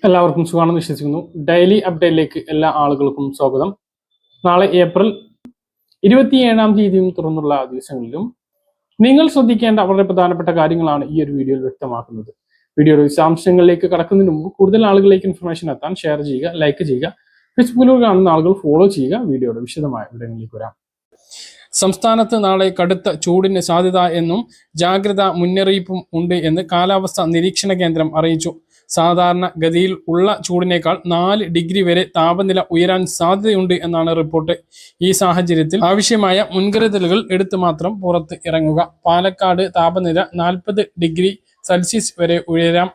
എല്ലാവർക്കും സുഖമാണെന്ന് വിശ്വസിക്കുന്നു. ഡെയിലി അപ്ഡേറ്റിലേക്ക് എല്ലാ ആളുകൾക്കും സ്വാഗതം. നാളെ ഏപ്രിൽ 27-ാം തീയതിയും തുറന്നുള്ള ദിവസങ്ങളിലും നിങ്ങൾ ശ്രദ്ധിക്കേണ്ട വളരെ പ്രധാനപ്പെട്ട കാര്യങ്ങളാണ് ഈ ഒരു വീഡിയോയിൽ വ്യക്തമാക്കുന്നത്. വീഡിയോയുടെ വിശദാംശങ്ങളിലേക്ക് കടക്കുന്നതിന് മുമ്പ് കൂടുതൽ ആളുകളിലേക്ക് ഇൻഫർമേഷൻ എത്താൻ ഷെയർ ചെയ്യുക, ലൈക്ക് ചെയ്യുക. ഫേസ്ബുക്കിലൂടെ കാണുന്ന ആളുകൾ ഫോളോ ചെയ്യുക. വീഡിയോയുടെ വിശദമായ വിവരങ്ങളിലേക്ക് വരാം. സംസ്ഥാനത്ത് നാളെ കടുത്ത ചൂടിന് സാധ്യത എന്നും ജാഗ്രതാ മുന്നറിയിപ്പും ഉണ്ട് എന്ന് കാലാവസ്ഥാ നിരീക്ഷണ കേന്ദ്രം അറിയിച്ചു. സാധാരണ ഗതിയിൽ ഉള്ള ചൂടിനേക്കാൾ 4 ഡിഗ്രി വരെ താപനില ഉയരാൻ സാധ്യതയുണ്ട് എന്നാണ് റിപ്പോർട്ട്. ഈ സാഹചര്യത്തിൽ ആവശ്യമായ മുൻകരുതലുകൾ എടുത്ത് മാത്രം പുറത്ത് ഇറങ്ങുക. പാലക്കാട് താപനില 40 ഡിഗ്രി സെൽഷ്യസ് വരെ ഉയരാം.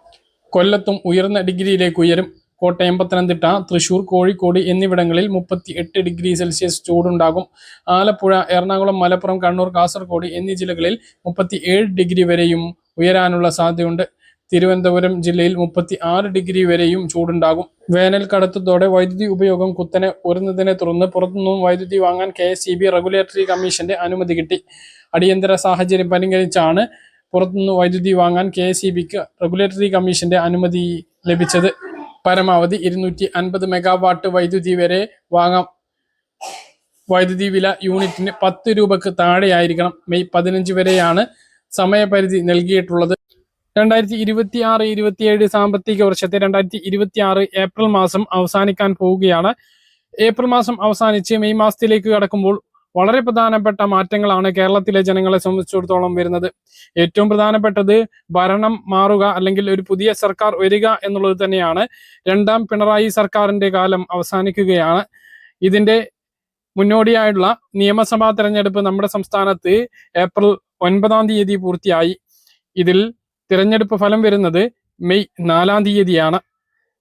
കൊല്ലത്തും ഉയർന്ന ഡിഗ്രിയിലേക്ക് ഉയരും. കോട്ടയം, പത്തനംതിട്ട, തൃശൂർ, കോഴിക്കോട് എന്നിവിടങ്ങളിൽ 38 ഡിഗ്രി സെൽഷ്യസ് ചൂടുണ്ടാകും. ആലപ്പുഴ, എറണാകുളം, മലപ്പുറം, കണ്ണൂർ, കാസർഗോഡ് എന്നീ ജില്ലകളിൽ 37 ഡിഗ്രി വരെയും ഉയരാനുള്ള സാധ്യതയുണ്ട്. തിരുവനന്തപുരം ജില്ലയിൽ 36 ഡിഗ്രി വരെയും ചൂടുണ്ടാകും. വേനൽ കടുത്തതോടെ വൈദ്യുതി ഉപയോഗം കുത്തനെ ഉയർന്നതിനെ തുടർന്ന് പുറത്തുനിന്നും വൈദ്യുതി വാങ്ങാൻ KSEB റെഗുലേറ്ററി കമ്മീഷന്റെ അനുമതി കിട്ടി. അടിയന്തര സാഹചര്യം പരിഗണിച്ചാണ് പുറത്തുനിന്ന് വൈദ്യുതി വാങ്ങാൻ KSEBക്ക് റെഗുലേറ്ററി കമ്മീഷന്റെ അനുമതി ലഭിച്ചത്. പരമാവധി 250 മെഗാവാട്ട് വൈദ്യുതി വരെ വാങ്ങാം. വൈദ്യുതി വില യൂണിറ്റിന് 10 രൂപക്ക് താഴെയായിരിക്കണം. മെയ് 15 വരെയാണ് സമയപരിധി നൽകിയിട്ടുള്ളത്. 2026-27 സാമ്പത്തിക വർഷത്തെ 2026 ഏപ്രിൽ മാസം അവസാനിക്കാൻ പോവുകയാണ്. ഏപ്രിൽ മാസം അവസാനിച്ച് മെയ് മാസത്തിലേക്ക് കടക്കുമ്പോൾ വളരെ പ്രധാനപ്പെട്ട മാറ്റങ്ങളാണ് കേരളത്തിലെ ജനങ്ങളെ സംബന്ധിച്ചിടത്തോളം വരുന്നത്. ഏറ്റവും പ്രധാനപ്പെട്ടത് ഭരണം മാറുക, അല്ലെങ്കിൽ ഒരു പുതിയ സർക്കാർ വരിക എന്നുള്ളത് തന്നെയാണ്. 2ാം പിണറായി സർക്കാരിന്റെ കാലം അവസാനിക്കുകയാണ്. ഇതിന്റെ മുന്നോടിയായുള്ള നിയമസഭാ തെരഞ്ഞെടുപ്പ് നമ്മുടെ സംസ്ഥാനത്ത് ഏപ്രിൽ 9-ാം തീയതി പൂർത്തിയായി. ഇതിൽ തിരഞ്ഞെടുപ്പ് ഫലം വരുന്നത് മെയ് 4-ാം തീയതിയാണ്.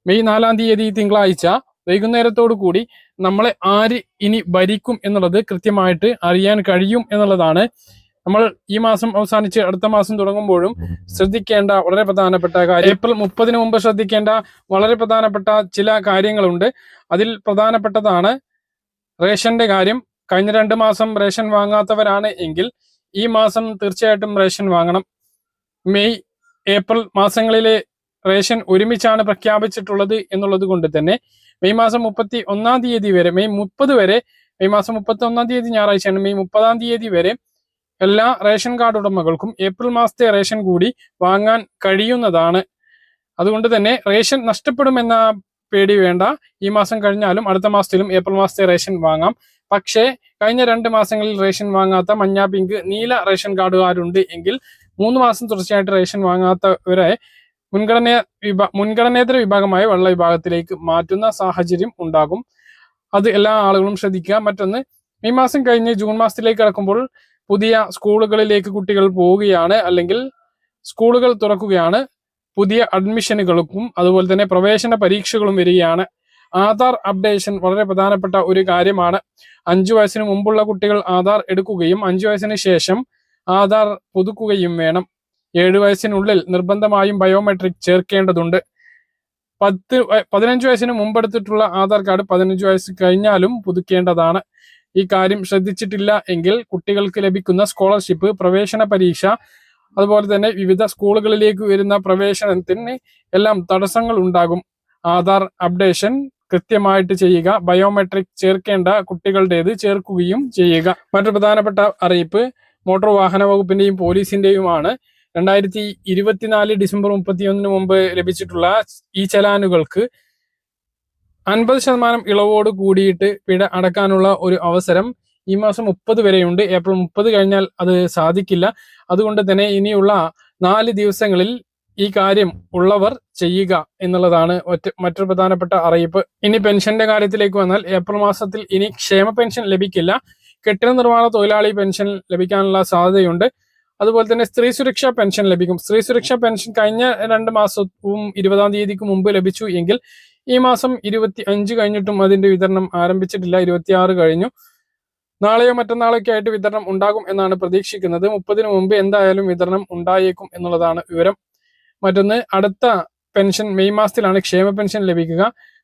മെയ് 4-ാം തീയതി തിങ്കളാഴ്ച വൈകുന്നേരത്തോടു കൂടി നമ്മളെ ആര് ഇനി ഭരിക്കും എന്നുള്ളത് കൃത്യമായിട്ട് അറിയാൻ കഴിയും എന്നുള്ളതാണ് നമ്മൾ ഈ മാസം അവസാനിച്ച് അടുത്ത മാസം തുടങ്ങുമ്പോഴും ശ്രദ്ധിക്കേണ്ട വളരെ പ്രധാനപ്പെട്ട കാര്യം. ഏപ്രിൽ 30-ന് മുമ്പ് ശ്രദ്ധിക്കേണ്ട വളരെ പ്രധാനപ്പെട്ട ചില കാര്യങ്ങളുണ്ട്. അതിൽ പ്രധാനപ്പെട്ടതാണ് റേഷന്റെ കാര്യം. കഴിഞ്ഞ 2 മാസം റേഷൻ വാങ്ങാത്തവരാണ് എങ്കിൽ ഈ മാസം തീർച്ചയായിട്ടും റേഷൻ വാങ്ങണം. മെയ് ഏപ്രിൽ മാസങ്ങളിലെ റേഷൻ ഒരുമിച്ചാണ് പ്രഖ്യാപിച്ചിട്ടുള്ളത് എന്നുള്ളത് കൊണ്ട് തന്നെ മെയ് മാസം 31-ാം തീയതി വരെ, മെയ് 30 വരെ, മെയ് മാസം 31-ാം തീയതി ഞായറാഴ്ചയാണ്, മെയ് 30-ാം തീയതി വരെ എല്ലാ റേഷൻ കാർഡ് ഉടമകൾക്കും ഏപ്രിൽ മാസത്തെ റേഷൻ കൂടി വാങ്ങാൻ കഴിയുന്നതാണ്. അതുകൊണ്ട് തന്നെ റേഷൻ നഷ്ടപ്പെടുമെന്ന പേടി വേണ്ട. ഈ മാസം കഴിഞ്ഞാലും അടുത്ത മാസത്തിലും ഏപ്രിൽ മാസത്തെ റേഷൻ വാങ്ങാം. പക്ഷേ കഴിഞ്ഞ 2 മാസങ്ങളിൽ റേഷൻ വാങ്ങാത്ത മഞ്ഞ, പിങ്ക്, നീല റേഷൻ കാർഡുകാരുണ്ട് എങ്കിൽ 3 മാസം തുടർച്ചയായിട്ട് റേഷൻ വാങ്ങാത്തവരെ മുൻഗണനേതര വിഭാഗമായ വെള്ള വിഭാഗത്തിലേക്ക് മാറ്റുന്ന സാഹചര്യം ഉണ്ടാകും. അത് എല്ലാ ആളുകളും ശ്രദ്ധിക്കുക. മറ്റൊന്ന്, മെയ് മാസം കഴിഞ്ഞ് ജൂൺ മാസത്തിലേക്ക് കടക്കുമ്പോൾ പുതിയ സ്കൂളുകളിലേക്ക് കുട്ടികൾ പോവുകയാണ്, അല്ലെങ്കിൽ സ്കൂളുകൾ തുറക്കുകയാണ്. പുതിയ അഡ്മിഷനുകൾക്കും അതുപോലെ തന്നെ പ്രവേശന പരീക്ഷകളും വരികയാണ്. ആധാർ അപ്ഡേഷൻ വളരെ പ്രധാനപ്പെട്ട ഒരു കാര്യമാണ്. 5 വയസ്സിന് മുമ്പുള്ള കുട്ടികൾ ആധാർ എടുക്കുകയും 5 വയസ്സിന് ശേഷം ആധാർ പുതുക്കുകയും വേണം. 7 വയസ്സിനുള്ളിൽ നിർബന്ധമായും ബയോമെട്രിക് ചേർക്കേണ്ടതുണ്ട്. 15 വയസ്സിന് മുമ്പെടുത്തിട്ടുള്ള ആധാർ കാർഡ് 15 വയസ്സ് കഴിഞ്ഞാലും പുതുക്കേണ്ടതാണ്. ഈ കാര്യം ശ്രദ്ധിച്ചിട്ടില്ല എങ്കിൽ കുട്ടികൾക്ക് ലഭിക്കുന്ന സ്കോളർഷിപ്പ്, പ്രവേശന പരീക്ഷ, അതുപോലെ തന്നെ വിവിധ സ്കൂളുകളിലേക്ക് വരുന്ന പ്രവേശനത്തിന് എല്ലാം തടസ്സങ്ങൾ ഉണ്ടാകും. ആധാർ അപ്ഡേഷൻ കൃത്യമായിട്ട് ചെയ്യുക. ബയോമെട്രിക് ചേർക്കേണ്ട കുട്ടികളുടേത് ചേർക്കുകയും ചെയ്യുക. മറ്റൊരു പ്രധാനപ്പെട്ട അറിയിപ്പ് മോട്ടോർ വാഹന വകുപ്പിന്റെയും പോലീസിന്റെയുമാണ്. 2024 ഡിസംബർ 31-ന് മുമ്പ് ലഭിച്ചിട്ടുള്ള ഈ ചലാനുകൾക്ക് 50% ഇളവോട് കൂടിയിട്ട് പിഴ അടക്കാനുള്ള ഒരു അവസരം ഈ മാസം 30 വരെയുണ്ട്. ഏപ്രിൽ 30 കഴിഞ്ഞാൽ അത് സാധിക്കില്ല. അതുകൊണ്ട് തന്നെ ഇനിയുള്ള 4 ദിവസങ്ങളിൽ ഈ കാര്യം ഉള്ളവർ ചെയ്യുക എന്നുള്ളതാണ് മറ്റൊരു പ്രധാനപ്പെട്ട അറിയിപ്പ്. ഇനി പെൻഷന്റെ കാര്യത്തിലേക്ക് വന്നാൽ ഏപ്രിൽ മാസത്തിൽ ഇനി ക്ഷേമ പെൻഷൻ ലഭിക്കില്ല. കെട്ടിട നിർമ്മാണ തൊഴിലാളി പെൻഷൻ ലഭിക്കാനുള്ള സാധ്യതയുണ്ട്. അതുപോലെ തന്നെ സ്ത്രീ സുരക്ഷാ പെൻഷൻ ലഭിക്കും. സ്ത്രീ സുരക്ഷാ പെൻഷൻ കഴിഞ്ഞ 2 മാസവും 20-ാം തീയതിക്ക് മുമ്പ് ലഭിച്ചു എങ്കിൽ ഈ മാസം 25 കഴിഞ്ഞിട്ടും അതിന്റെ വിതരണം ആരംഭിച്ചിട്ടില്ല. 26 കഴിഞ്ഞു. നാളെയോ മറ്റന്നാളൊക്കെ ആയിട്ട് വിതരണം ഉണ്ടാകും എന്നാണ് പ്രതീക്ഷിക്കുന്നത്. 30-ന് മുമ്പ് എന്തായാലും വിതരണം ഉണ്ടായേക്കും എന്നുള്ളതാണ് വിവരം. മറ്റൊന്ന്, അടുത്ത പെൻഷൻ മെയ് മാസത്തിലാണ് ക്ഷേമ പെൻഷൻ ലഭിക്കുക.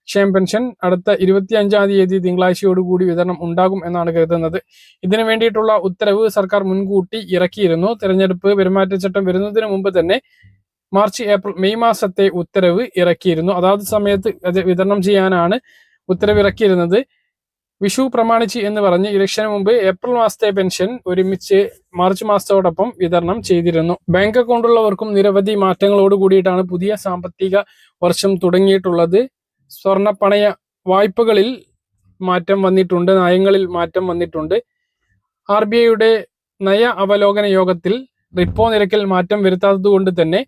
ക്ഷേമ പെൻഷൻ അടുത്ത 25-ാം തീയതി തിങ്കളാഴ്ചയോടുകൂടി വിതരണം ഉണ്ടാകും എന്നാണ് കരുതുന്നത്. ഇതിനു വേണ്ടിയിട്ടുള്ള ഉത്തരവ് സർക്കാർ മുൻകൂട്ടി ഇറക്കിയിരുന്നു. തെരഞ്ഞെടുപ്പ് പെരുമാറ്റച്ചട്ടം വരുന്നതിന് മുമ്പ് തന്നെ മാർച്ച്, ഏപ്രിൽ, മെയ് മാസത്തെ ഉത്തരവ് ഇറക്കിയിരുന്നു. അതാത് സമയത്ത് അത് വിതരണം ചെയ്യാനാണ് ഉത്തരവ് ഇറക്കിയിരുന്നത്. വിഷു പ്രമാണിച്ച് എന്ന് പറഞ്ഞ് ഇലക്ഷന് മുമ്പ് ഏപ്രിൽ മാസത്തെ പെൻഷൻ ഒരുമിച്ച് മാർച്ച് മാസത്തോടൊപ്പം വിതരണം ചെയ്തിരുന്നു. ബാങ്ക് അക്കൗണ്ട് ഉള്ളവർക്കും നിരവധി മാറ്റങ്ങളോട് കൂടിയിട്ടാണ് പുതിയ സാമ്പത്തിക വർഷം തുടങ്ങിയിട്ടുള്ളത്. സ്വർണ്ണ പണയ വായ്പകളിൽ മാറ്റം വന്നിട്ടുണ്ട്, നയങ്ങളിൽ മാറ്റം വന്നിട്ടുണ്ട്. RBIയുടെ നയ അവലോകന യോഗത്തിൽ റിപ്പോ നിരക്കിൽ മാറ്റം വരുത്താത്തത് കൊണ്ട് തന്നെ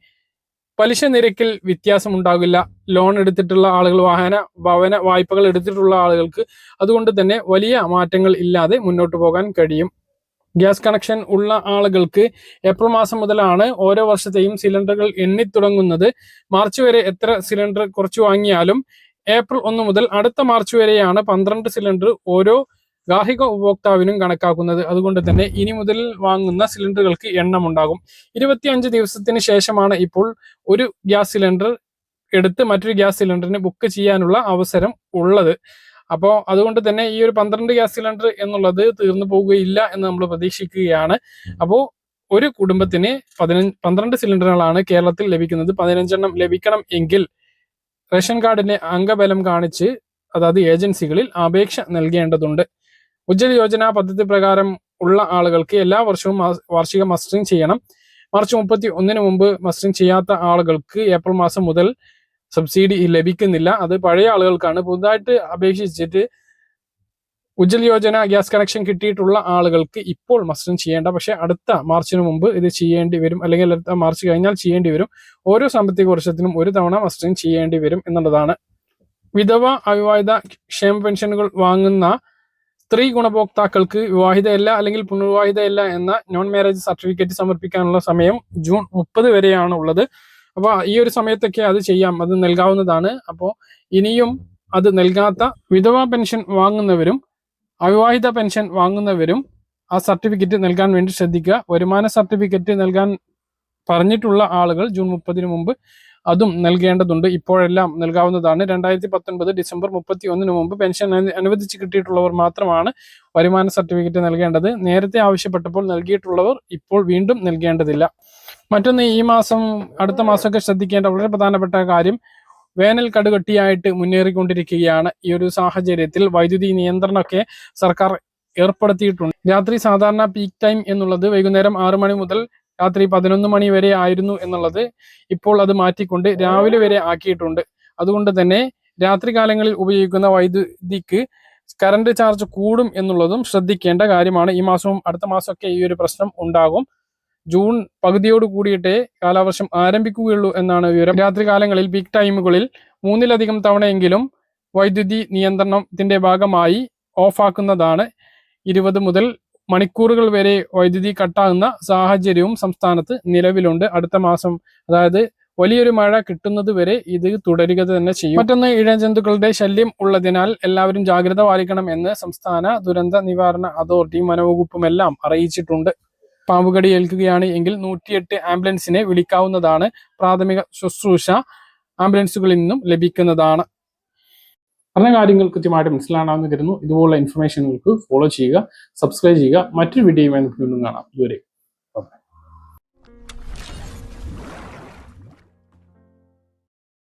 പലിശ നിരക്കിൽ വ്യത്യാസം ഉണ്ടാകില്ല. ലോൺ എടുത്തിട്ടുള്ള ആളുകൾ, ഭവന വായ്പകൾ എടുത്തിട്ടുള്ള ആളുകൾക്ക് അതുകൊണ്ട് തന്നെ വലിയ മാറ്റങ്ങൾ ഇല്ലാതെ മുന്നോട്ട് പോകാൻ കഴിയും. ഗ്യാസ് കണക്ഷൻ ഉള്ള ആളുകൾക്ക് ഏപ്രിൽ മാസം മുതലാണ് ഓരോ വർഷത്തെയും സിലിണ്ടറുകൾ എണ്ണിത്തുടങ്ങുന്നത്. മാർച്ച് വരെ എത്ര സിലിണ്ടർ കുറച്ച് വാങ്ങിയാലും ഏപ്രിൽ 1 മുതൽ അടുത്ത മാർച്ച് വരെയാണ് 12 സിലിണ്ടർ ഓരോ ഗാർഹിക ഉപഭോക്താവിനും കണക്കാക്കുന്നത്. അതുകൊണ്ട് തന്നെ ഇനി മുതൽ വാങ്ങുന്ന സിലിണ്ടറുകൾക്ക് എണ്ണം ഉണ്ടാകും. 25 ദിവസത്തിന് ശേഷമാണ് ഇപ്പോൾ ഒരു ഗ്യാസ് സിലിണ്ടർ എടുത്ത് മറ്റൊരു ഗ്യാസ് സിലിണ്ടറിന് ബുക്ക് ചെയ്യാനുള്ള അവസരം ഉള്ളത്. അപ്പോൾ അതുകൊണ്ട് തന്നെ ഈ ഒരു 12 ഗ്യാസ് സിലിണ്ടർ എന്നുള്ളത് തീർന്നു പോവുകയില്ല എന്ന് നമ്മൾ പ്രതീക്ഷിക്കുകയാണ്. അപ്പോൾ ഒരു കുടുംബത്തിന് 12 സിലിണ്ടറുകളാണ് കേരളത്തിൽ ലഭിക്കുന്നത്. 15 ലഭിക്കണം എങ്കിൽ റേഷൻ കാർഡിന്റെ അംഗബലം കാണിച്ച് അതായത് ഏജൻസികളിൽ അപേക്ഷ നൽകേണ്ടതുണ്ട്. ഉജ്ജ്വല യോജന പദ്ധതി പ്രകാരം ഉള്ള ആളുകൾക്ക് എല്ലാ വർഷവും വാർഷിക മസ്റ്ററിംഗ് ചെയ്യണം. മാർച്ച് 31 മുമ്പ് മസ്റ്ററിംഗ് ചെയ്യാത്ത ആളുകൾക്ക് ഏപ്രിൽ മാസം മുതൽ സബ്സിഡി ലഭിക്കുന്നില്ല. അത് പഴയ ആളുകൾക്കാണ്. പുതുതായിട്ട് അപേക്ഷിച്ചിട്ട് ഉജ്ജ്വല യോജന ഗ്യാസ് കണക്ഷൻ കിട്ടിയിട്ടുള്ള ആളുകൾക്ക് ഇപ്പോൾ മസ്റ്ററിംഗ് ചെയ്യേണ്ട, പക്ഷെ അടുത്ത മാർച്ചിന് മുമ്പ് ഇത് ചെയ്യേണ്ടി വരും, അല്ലെങ്കിൽ അടുത്ത മാർച്ച് കഴിഞ്ഞാൽ ചെയ്യേണ്ടി വരും. ഓരോ സാമ്പത്തിക വർഷത്തിനും ഒരു തവണ മസ്റ്ററിംഗ് ചെയ്യേണ്ടി വരും എന്നുള്ളതാണ്. വിധവ, അവിവാഹിത ക്ഷേമ പെൻഷനുകൾ വാങ്ങുന്ന സ്ത്രീ ഗുണഭോക്താക്കൾക്ക് വിവാഹിതയല്ല അല്ലെങ്കിൽ പുനർവിവാഹിതയല്ല എന്ന നോൺ മാരേജ് സർട്ടിഫിക്കറ്റ് സമർപ്പിക്കാനുള്ള സമയം ജൂൺ 30 വരെയാണ് ഉള്ളത്. അപ്പോൾ ഈ ഒരു സമയത്തൊക്കെ അത് ചെയ്യാം, അത് നൽകാവുന്നതാണ്. അപ്പോൾ ഇനിയും അത് നൽകാത്ത വിധവാ പെൻഷൻ വാങ്ങുന്നവരും അവിവാഹിത പെൻഷൻ വാങ്ങുന്നവരും ആ സർട്ടിഫിക്കറ്റ് നൽകാൻ വേണ്ടി ശ്രദ്ധിക്കുക. വരുമാന സർട്ടിഫിക്കറ്റ് നൽകാൻ പറഞ്ഞിട്ടുള്ള ആളുകൾ ജൂൺ 30 മുമ്പ് അതും നൽകേണ്ടതുണ്ട്. ഇപ്പോഴെല്ലാം നൽകാവുന്നതാണ്. 2019 ഡിസംബർ 31 മുമ്പ് പെൻഷൻ അനുവദിച്ച് കിട്ടിയിട്ടുള്ളവർ മാത്രമാണ് വരുമാന സർട്ടിഫിക്കറ്റ് നൽകേണ്ടത്. നേരത്തെ ആവശ്യപ്പെട്ടപ്പോൾ നൽകിയിട്ടുള്ളവർ ഇപ്പോൾ വീണ്ടും നൽകേണ്ടതില്ല. മറ്റൊന്ന്, ഈ മാസം അടുത്ത മാസമൊക്കെ ശ്രദ്ധിക്കേണ്ട വളരെ പ്രധാനപ്പെട്ട കാര്യം, വേനൽ കടുകട്ടിയായിട്ട് മുന്നേറിക്കൊണ്ടിരിക്കുകയാണ്. ഈ ഒരു സാഹചര്യത്തിൽ വൈദ്യുതി നിയന്ത്രണമൊക്കെ സർക്കാർ ഏർപ്പെടുത്തിയിട്ടുണ്ട്. രാത്രി സാധാരണ പീക്ക് ടൈം എന്നുള്ളത് വൈകുന്നേരം 6 മണി മുതൽ രാത്രി 11 മണി വരെ ആയിരുന്നു എന്നുള്ളത് ഇപ്പോൾ അത് മാറ്റിക്കൊണ്ട് രാവിലെ വരെ ആക്കിയിട്ടുണ്ട്. അതുകൊണ്ട് തന്നെ രാത്രി കാലങ്ങളിൽ ഉപയോഗിക്കുന്ന വൈദ്യുതിക്ക് കറണ്ട് ചാർജ് കൂടും എന്നുള്ളതും ശ്രദ്ധിക്കേണ്ട കാര്യമാണ്. ഈ മാസവും അടുത്ത മാസമൊക്കെ ഈ ഒരു പ്രശ്നം ഉണ്ടാകും. ജൂൺ പകുതിയോട് കൂടിയിട്ടേ കാലവർഷം ആരംഭിക്കുകയുള്ളൂ എന്നാണ് വിവരം. രാത്രി കാലങ്ങളിൽ പീക്ക് ടൈമുകളിൽ 3-ലധികം തവണയെങ്കിലും വൈദ്യുതി നിയന്ത്രണത്തിന്റെ ഭാഗമായി ഓഫാക്കുന്നതാണ്. 20 മുതൽ മണിക്കൂറുകൾ വരെ വൈദ്യുതി കട്ടാകുന്ന സാഹചര്യവും സംസ്ഥാനത്ത് നിലവിലുണ്ട്. അടുത്ത മാസം, അതായത് വലിയൊരു മഴ കിട്ടുന്നത് വരെ ഇത് തുടരുക തന്നെ ചെയ്യും. മറ്റൊന്ന്, ഇഴജന്തുക്കളുടെ ശല്യം ഉള്ളതിനാൽ എല്ലാവരും ജാഗ്രത പാലിക്കണം എന്ന് സംസ്ഥാന ദുരന്ത നിവാരണ അതോറിറ്റിയും വനവകുപ്പുമെല്ലാം അറിയിച്ചിട്ടുണ്ട്. പാമ്പുകടി ഏൽക്കുകയാണ് എങ്കിൽ 108 ആംബുലൻസിനെ വിളിക്കാവുന്നതാണ്. പ്രാഥമിക ശുശ്രൂഷ ആംബുലൻസുകളിൽ നിന്നും ലഭിക്കുന്നതാണ്. പറഞ്ഞ കാര്യങ്ങൾ കൃത്യമായിട്ട് മനസ്സിലാണെന്ന് കരുതുന്നു. ഇതുപോലുള്ള ഇൻഫർമേഷനുകൾക്ക് ഫോളോ ചെയ്യുക, സബ്സ്ക്രൈബ് ചെയ്യുക. മറ്റൊരു വീഡിയോയുമായി നമുക്ക് വീണ്ടും കാണാം. ഇതുവരെ